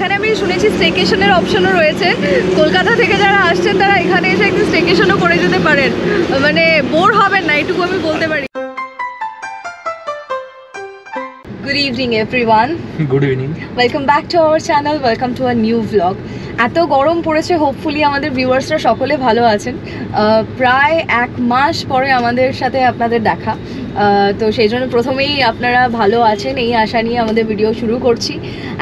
এখানে আমি শুনেছি স্টেকেশনের অপশনও রয়েছে। কলকাতা থেকে যারা আসছেন তারা এখানে এসে একদিন স্টেকেশনও করে যেতে পারেন, মানে বোর হবেন না, এটুকু আমি বলতে পারি। Good evening everyone. Good evening. Welcome back to our channel. Welcome to a new vlog. এত গরম পড়েছে, হোপফুলি আমাদের ভিউয়ার্সরা সকলে ভালো আছেন। প্রায় 1 মাস পরে আমাদের সাথে আপনাদের দেখা, তো সেই জন্য প্রথমেই আপনারা ভালো আছেন এই আশা নিয়ে আমাদের ভিডিও শুরু করছি।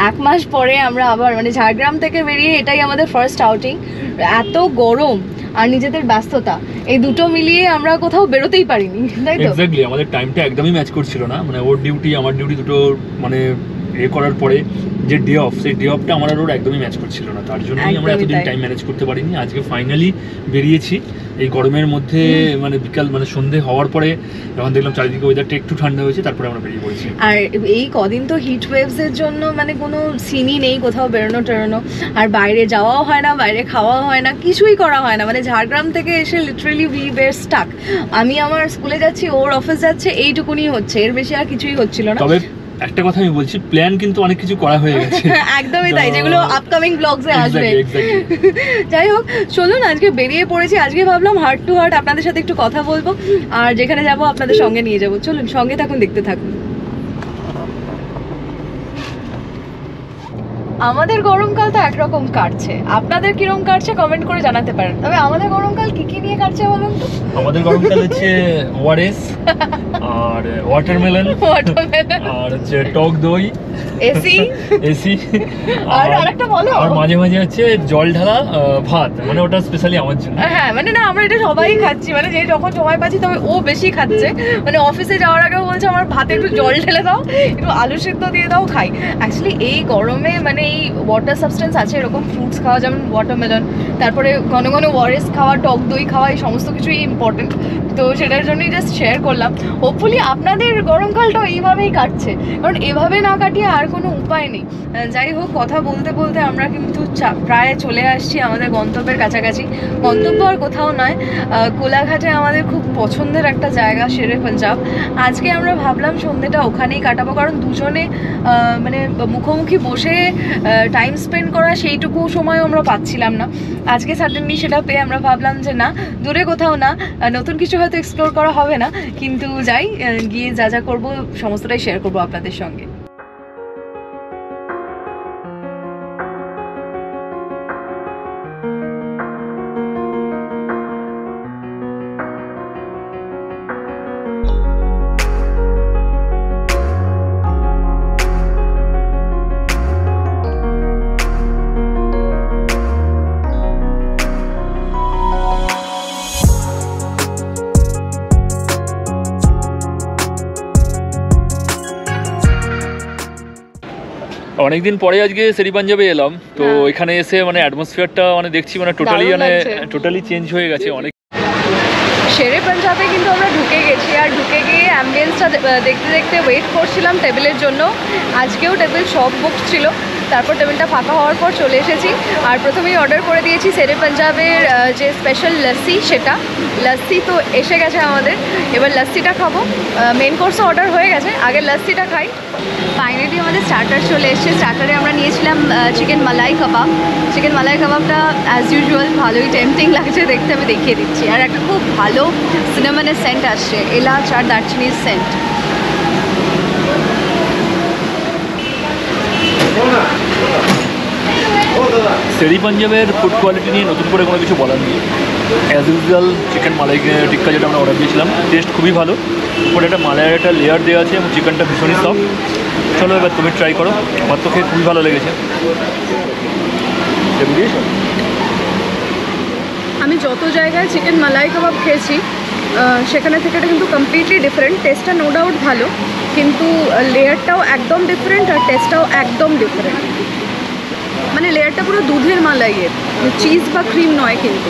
1 মাস পরে আমরা আবার মানে ঝাড়গ্রাম থেকে বেরিয়ে এটাই আমাদের ফার্স্ট আউটিং। এত গরম আর নিজেদের ব্যস্ততা, এই দুটো মিলিয়ে আমরা কোথাও বেরোতেই পারিনি, তাই তো? এক্স্যাক্টলি, আমাদের টাইমটা একদমই ম্যাচ করছিল না। মানে ওর ডিউটি আমার ডিউটি দুটো মানে করার পরে যে ডে অফ, সেই ডে অফটা আমার আর ওর একদমই ম্যাচ করছিল না। তার জন্যই আমরা এতদিন টাইম ম্যানেজ করতে পারিনি। আজকে ফাইনালি বেরিয়েছি এই গরমের মধ্যে, মানে বিকাল মানে সন্ধে হওয়ার পরে যখন দেখলাম চারিদিকে ওয়েদারটা একটু ঠান্ডা হয়েছে, তারপরে আমরা বেরিয়ে পড়েছি। আর এই কদিন তো হিট ওয়েভসের জন্য মানে কোনো সিনই নেই কোথাও বেরোনো টেরোনো, আর বাইরে যাওয়াও হয় না, বাইরে খাওয়া হয় না, কিছুই করা হয় না। মানে ঝাড়গ্রাম থেকে এসে লিটারালি উই ওয়্যার স্টাক। আমি আমার স্কুলে যাচ্ছি, ওর অফিস যাচ্ছে, এইটুকুনি হচ্ছে, এর বেশি আর কিছুই হচ্ছিল না। তবে একটা কথা আমি বলছি, প্ল্যান কিন্তু অনেক কিছু করা হয়ে গেছে। একদমই তাই, যেগুলো আপকামিং ব্লগসে আসবে। যাই হোক, চলুন আজকে বেরিয়ে পড়েছি। আজকে ভাবলাম হার্ট টু হার্ট আপনাদের সাথে একটু কথা বলবো, আর যেখানে যাব আপনাদের সঙ্গে নিয়ে যাব। চলুন সঙ্গে থাকুন, দেখতে থাকুন। আমাদের গরমকাল তো একরকম কাটছে, আপনাদের কিরকম কাটছে কমেন্ট করে জানাতে পারেন। তবে আমাদের গরমকাল কি কি নিয়ে কাটছে বলুন তো? আমাদের গরমকাল হচ্ছে ওআরএস আর ওয়াটারমেলন আর হচ্ছে টক দই, এসি আর আরেকটা বলো, আর মাঝে মাঝে হচ্ছে জল ঢালা ভাত, মানে ওটা স্পেশালি আমার জন্য। হ্যাঁ মানে না, আমরা এটা সবাই খাচ্ছি, মানে যে যখন সময় পাচ্ছি। তবে ও বেশি খাচ্ছে, মানে অফিসে যাওয়ার আগেও বলছে আমার ভাতে একটু জল ঢেলে দাও, একটু আলু সিদ্ধ দিয়ে দাও, খাই। অ্যাকচুয়ালি এই গরমে মানে এই ওয়াটার সাবস্টেন্স আছে এরকম ফ্রুটস খাওয়া, যেমন ওয়াটারমেলন, তারপরে ঘন ঘন ওআরএস খাওয়া, টক দই খাওয়া, এই সমস্ত কিছুই ইম্পর্টেন্ট। তো সেটার জন্যই জাস্ট শেয়ার করলাম। হোপফুলি আপনাদের গরমকালটাও এইভাবেই কাটছে, কারণ এভাবে না কাটিয়ে আর কোনো উপায় নেই। যাই হোক, কথা বলতে বলতে আমরা কিন্তু প্রায় চলে আসছি আমাদের গন্তব্যের কাছাকাছি। গন্তব্য আর কোথাও নয়, কোলাঘাটে আমাদের খুব পছন্দের একটা জায়গা, শেরে পাঞ্জাব। আজকে আমরা ভাবলাম সন্ধ্যেটা ওখানেই কাটাবো, কারণ দুজনে মানে মুখোমুখি বসে টাইম স্পেন্ড করা সেইটুকু সময় আমরা পাচ্ছিলাম না। আজকে সাডেনলি সেটা পেয়ে আমরা ভাবলাম যে না, দূরে কোথাও না, নতুন কিছু হয়তো এক্সপ্লোর করা হবে না, কিন্তু যাই, গিয়ে যা যা করবো সমস্তটাই শেয়ার করবো আপনাদের সঙ্গে। অনেকদিন পরে আজকে শেরে পাঞ্জাবে এলাম, তো এখানে এসে মানে অ্যাটমসফিয়ারটা মানে দেখছি মানে টোটালি চেঞ্জ হয়ে গেছে অনেক। শেরে পাঞ্জাবে কিন্তু আমরা ঢুকে গেছি, আর ঢুকে গিয়ে অ্যাম্বিয়েন্সটা দেখতে দেখতে ওয়েট করছিলাম টেবিলের জন্য। আজকেও টেবিল সব বুক ছিল, তারপর টেবিলটা ফাঁকা হওয়ার পর চলে এসেছি। আর প্রথমেই অর্ডার করে দিয়েছি শেরে পাঞ্জাবের যে স্পেশাল লস্যি, সেটা লস্যি তো এসে গেছে আমাদের। এবার লস্যিটা খাবো, মেন কোর্সও অর্ডার হয়ে গেছে, আগে লস্যিটা খাই। ফাইনালি আমাদের স্টার্টার চলে এসেছে। স্টার্টারে আমরা নিয়েছিলাম চিকেন মালাই কাবাব। চিকেন মালাই কাবাবটা অ্যাজ ইউজুয়াল ভালোই টেম্পটিং লাগছে দেখতে, আমি দেখিয়ে দিচ্ছি। আর একটা খুব ভালো সিনেমানের সেন্ট আসছে, এলাচ আর দারচিনির সেন্ট। শেরে পাঞ্জাবের ফুড কোয়ালিটি নিয়ে নতুন করে কোনো কিছু বলার নেই। অ্যাজ ইউজুয়াল চিকেন মালাই টিক্কা যেটা আমরা অর্ডার দিয়েছিলাম, টেস্ট খুবই ভালো। ওপরে একটা মালাইয়ের একটা লেয়ার দেওয়া আছে এবং চিকেনটা ভীষণই সফট। চলো এবার তুমি ট্রাই করো, আমার তো খেয়ে খুবই ভালো লেগেছে। আমি যত জায়গায় চিকেন মালাই কাবাব খেয়েছি সেখানে থেকে এটা কিন্তু কমপ্লিটলি ডিফারেন্ট। টেস্টটা নো ডাউট ভালো, কিন্তু লেয়ারটাও একদম ডিফারেন্ট আর টেস্টটাও একদম ডিফারেন্ট। মানে লেয়ারটা পুরো দুধের মালাইয়ের, চিজ বা ক্রিম নয় কিন্তু।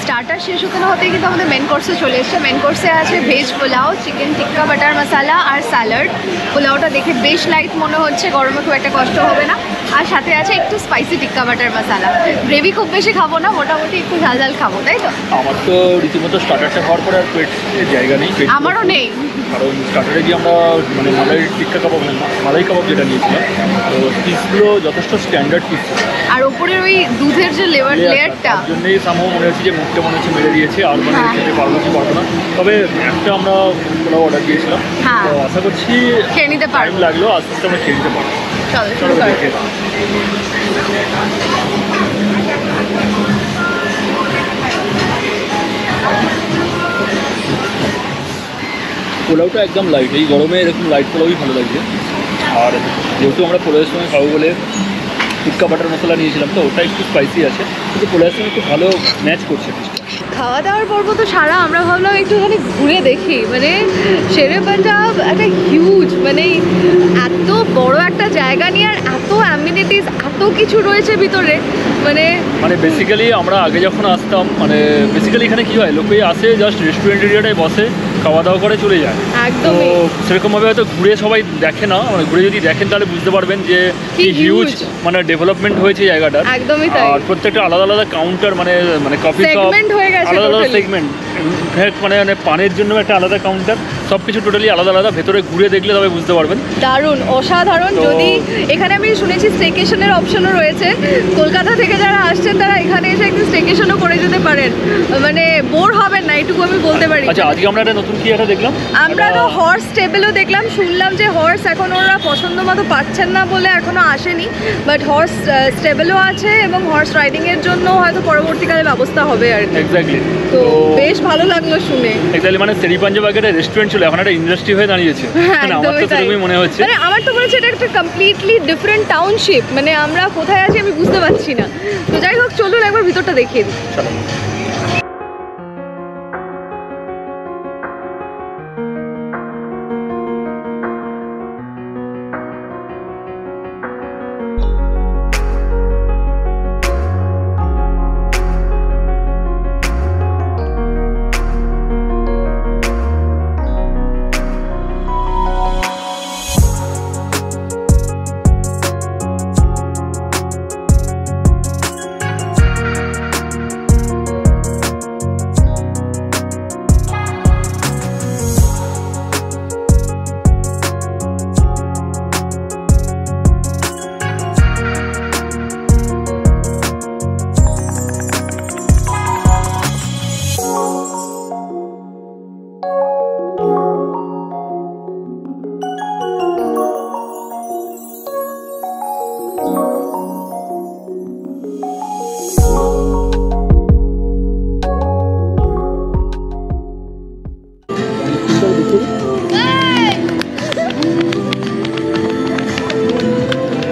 স্টার্টার শেষ হতে না হতেই কিন্তু আমাদের মেন কোর্সে চলে এসেছে। মেন কোর্সে আছে ভেজ পোলাও, চিকেন টিক্কা বাটার মশালা আর স্যালাড। পোলাওটা দেখে বেশ লাইট মনে হচ্ছে, গরমে খুব একটা কষ্ট হবে না। আর সাথে আছে একটু স্পাইসি টিক্কা বাটার মশলা। গ্রেভি খুব বেশি খাবো না, মোটামুটি একটু ঝাল ঝাল খাবো, তাই তো? আমার তো রীতিমতো স্টার্টারটা খাওয়ার পরে আর পেটের জায়গা নেই। আমারও নেই, কারণ স্টার্টারে গিয়ে আমরা মানে মালাই কাবাব যেটা নিয়েছিলাম, তো পিসগুলো যথেষ্ট স্ট্যান্ডার্ড পিস, আর ওপরের ওই দুধের যে লেয়ারটা, তার জন্যই সামহ মনে হচ্ছে যে মুখটা মনে হচ্ছে মেরে দিয়েছে, আর মানে খেতে পারবো না। তবে একটা আমরা পোলাও অর্ডার দিয়েছিলাম, তো আশা করছি খেয়ে নিতে পারবো, লাগলো আস্তে আস্তে আমরা খেয়ে নিতে পারবো। চলো দেখে পোলাওটা একদম লাইট, এই গরমে এরকম লাইট পোলাওই ভালো লাগছে। আর যেহেতু আমরা পোলাওয়ের সময় খাবো বলে টিক্কা বাটার মশলা নিয়েছিলাম, তো ওটা একটু স্পাইসি আছে, কিন্তু পোলাওয়ের সঙ্গে খুব ভালো ম্যাচ করছে। খাওয়া দাওয়ার পর্ব তো সারা, আমরা ভাবলাম একটুখানি ঘুরে দেখি। মানে শেরে পাঞ্জাব একটা হিউজ, মানে এত বড় একটা জায়গা নিয়ে আর এত অ্যামিনিটিস, এত কিছু রয়েছে ভিতরে। মানে বেসিক্যালি আমরা আগে যখন আসতাম, মানে বেসিক্যালি এখানে কি হয়, লোকে আসে জাস্ট রেস্টুরেন্ট এরিয়াটায় বসে খাওয়া দাওয়া করে চলে যায়। তো সেরকমভাবে হয়তো ঘুরে সবাই দেখে না, মানে ঘুরে যদি দেখেন তাহলে বুঝতে পারবেন যে কি হিউজ মানে ডেভেলপমেন্ট হয়েছে জায়গাটা। একদমই তাই। আর প্রত্যেকটা আলাদা আলাদা কাউন্টার, মানে কফি শপ আলাদা আলাদা সেগমেন্ট, মানে পানের জন্য একটা আলাদা কাউন্টার, সব কিছু টোটালি আলাদা আলাদা। ভেতরে ঘুরে দেখলে তবে বুঝতে পারবেন। দারুণ, অসাধারণ। যদি এখানে আমি শুনেছি স্টেকেশনের অপশনও রয়েছে, কলকাতা থেকে যারা আসছেন তারা এখানে এসে একটু স্টেকেশনও করে যেতে পারেন, মানে বোর হবেন না, এইটুকু আমি বলতে পারি। আচ্ছা, আজকে আমরা একটা নতুন কি একটা দেখলাম, আমরা তো হর্স টেবিলও দেখলাম। শুনলাম যে হর্স এখন ওরা পছন্দ মতো পাচ্ছেন না বলে এখনো আসেনি, বাট হর্স স্টেবলও আছে এবং হর্স রাইডিং এর জন্য হয়তো পরবর্তীকালে ব্যবস্থা হবে আর কি। এক্স্যাক্টলি, তো বেশ ভালো লাগলো শুনে। এক্স্যাক্টলি, মানে শেরি পাঞ্জাব আগে একটা রেস্টুরেন্ট ছিল, এখন একটা ইন্ডাস্ট্রি হয়ে দাঁড়িয়েছে। মানে আমার তো সেরকমই মনে হচ্ছে। মানে আমার তো মনে হচ্ছে এটা একটা কমপ্লিটলি ডিফারেন্ট টাউনশিপ, মানে আমরা কোথায় আছি আমি বুঝতে পারছি না। তো যাই হোক, চলুন একবার ভিতরটা দেখিয়ে দিই।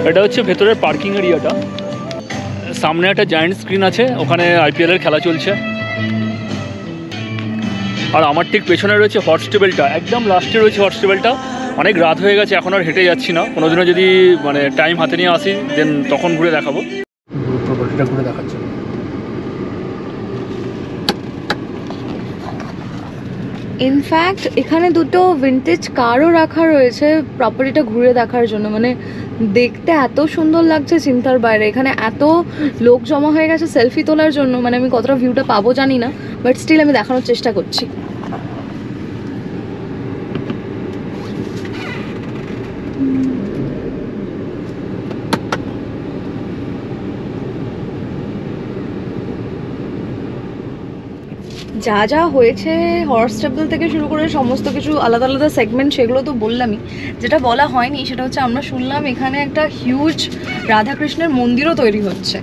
এটা হচ্ছে ভেতরের পার্কিং এরিয়াটা, সামনে একটা জায়ান্ট স্ক্রিন আছে, ওখানে আইপিএল এর খেলা চলছে। আর আমার ঠিক পেছনে রয়েছে হর্স টেবিলটা, একদম লাস্টে রয়েছে হর্স টেবিলটা। অনেক রাত হয়ে গেছে, এখন আর হেঁটে যাচ্ছি না, কোনোদিনও যদি মানে টাইম হাতে নিয়ে আসি দেন তখন ঘুরে দেখাবো। প্রপার্টিটা ঘুরে দেখাচ্ছি। ইনফ্যাক্ট এখানে দুটো ভিন্টেজ কারও রাখা রয়েছে প্রপার্টিটা ঘুরে দেখার জন্য। মানে দেখতে এত সুন্দর লাগছে চিন্তার বাইরে। এখানে এত লোক জমা হয়ে গেছে সেলফি তোলার জন্য, মানে আমি কতটা ভিউটা পাবো জানি না, বাট স্টিল আমি দেখানোর চেষ্টা করছি। যা যা হয়েছে হর্স টেবিল থেকে শুরু করে সমস্ত কিছু আলাদা আলাদা সেগমেন্ট, সেগুলো তো বললামই। যেটা বলা হয়নি সেটা হচ্ছে আমরা শুনলাম এখানে একটা হিউজ রাধাকৃষ্ণের মন্দিরও তৈরি হচ্ছে।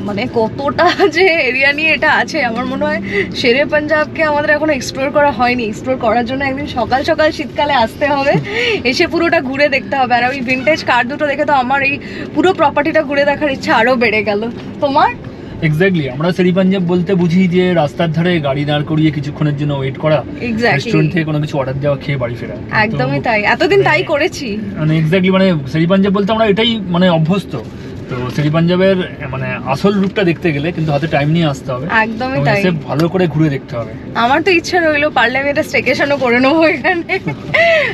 মানে কতটা যে এরিয়া নিয়ে এটা আছে, আমার মনে হয় শেরে পাঞ্জাবকে আমাদের এখনো এক্সপ্লোর করা হয়নি। এক্সপ্লোর করার জন্য একদিন সকাল সকাল শীতকালে আসতে হবে, এসে পুরোটা ঘুরে দেখতে হবে। আর ওই ভিন্টেজ কার দুটো দেখে তো আমার এই পুরো প্রপার্টিটা ঘুরে দেখার ইচ্ছা আরও বেড়ে গেল। তোমার? এক্স্যাক্টলি, আমরা শেরি পাঞ্জাব বলতে বুঝি যে রাস্তার ধারে গাড়ি দাঁড় করিয়ে কিছুক্ষণের জন্য ওয়েট করা, রেস্টুরেন্ট থেকে কোনো কিছু অর্ডার দেওয়া, খেয়ে বাড়ি ফেরা। একদমই তাই, এতদিন তাই করেছি। মানে এক্স্যাক্টলি, মানে শেরি পাঞ্জাব বলতে আমরা এটাই মানে অভ্যস্ত। তো শ্রী পাঞ্জাবের মানে আসল রূপটা দেখতে গেলে কিন্তু হাতে টাইম নিয়ে আসতে হবে, একদমই এবং তাই। এসে ভালো করে ঘুরে দেখতে হবে। আমার তো ইচ্ছা রইলো পারলে আমি একটা স্টেকেশনও করে নেবো এখানে,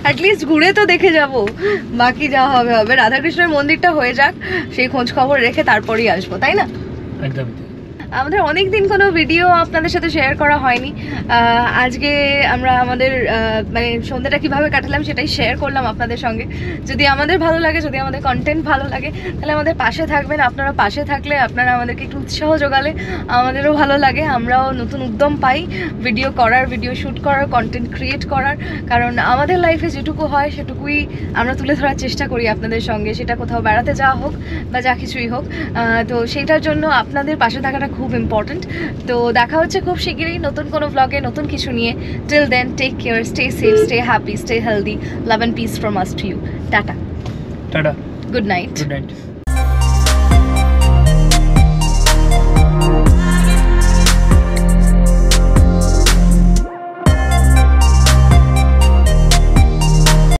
অ্যাটলিস্ট ঘুরে তো দেখে যাব, বাকি যা হবে হবে। রাধাকৃষ্ণের মন্দিরটা হয়ে যাক, সেই খোঁজ খবর রেখে তারপরেই আসবো, তাই না? একদমই। আমাদের অনেক দিন কোনো ভিডিও আপনাদের সাথে শেয়ার করা হয়নি। আজকে আমরা আমাদের মানে সন্ধ্যাটা কিভাবে কাটালাম সেটাই শেয়ার করলাম আপনাদের সঙ্গে। যদি আমাদের ভালো লাগে, যদি আমাদের কন্টেন্ট ভালো লাগে, তাহলে আমাদের পাশে থাকবেন। আপনারা পাশে থাকলে, আপনারা আমাদেরকে একটু উৎসাহ যোগালে আমাদেরও ভালো লাগে, আমরাও নতুন উদ্যম পাই ভিডিও করার, ভিডিও শ্যুট করার, কন্টেন্ট ক্রিয়েট করার। কারণ আমাদের লাইফে যেটুকু হয় সেটুকুই আমরা তুলে ধরার চেষ্টা করি আপনাদের সঙ্গে, সেটা কোথাও বেড়াতে যাওয়া হোক বা যা কিছুই হোক। তো সেইটার জন্য আপনাদের পাশে থাকাটা খুব ইম্পর্টেন্ট। তো দেখা হচ্ছে খুব শিগগিরই নতুন কোনো ব্লগে, নতুন কিছু নিয়ে। Till then, take care, stay safe, stay happy, stay healthy, love and peace from us to you. Tata, tata, good night. Good night.